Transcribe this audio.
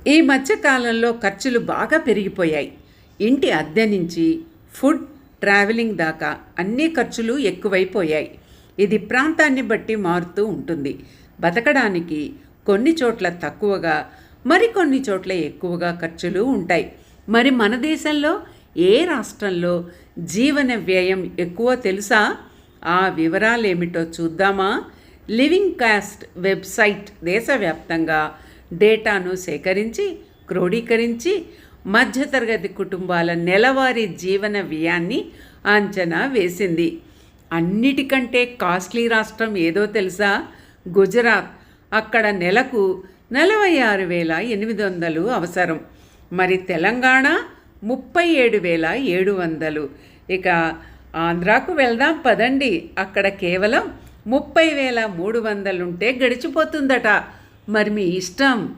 ఈ మధ్య కాలంలో ఖర్చులు బాగా పెరిగిపోయాయి. ఇంటి అద్దె నుంచి ఫుడ్, ట్రావెలింగ్ దాకా అన్ని ఖర్చులు ఎక్కువైపోయాయి. ఇది ప్రాంతాన్ని బట్టి మారుతూ ఉంటుంది. బతకడానికి కొన్ని చోట్ల తక్కువగా, మరికొన్ని చోట్ల ఎక్కువగా ఖర్చులు ఉంటాయి. మరి మన దేశంలో ఏ రాష్ట్రంలో జీవన వ్యయం ఎక్కువ తెలుసా? ఆ వివరాలేమిటో చూద్దామా? లివింగ్ కాస్ట్ వెబ్సైట్ దేశవ్యాప్తంగా డేటాను సేకరించి క్రోడీకరించి మధ్యతరగతి కుటుంబాల నెలవారీ జీవన వ్యయాన్ని అంచనా వేసింది. అన్నిటికంటే కాస్ట్లీ రాష్ట్రం ఏదో తెలుసా? గుజరాత్. అక్కడ నెలకు 46,800 అవసరం. మరి తెలంగాణ 37,700. ఇక ఆంధ్రాకు వెళ్దాం పదండి. అక్కడ కేవలం 30,300 ఉంటే గడిచిపోతుందట. మరి మీ ఇష్టం.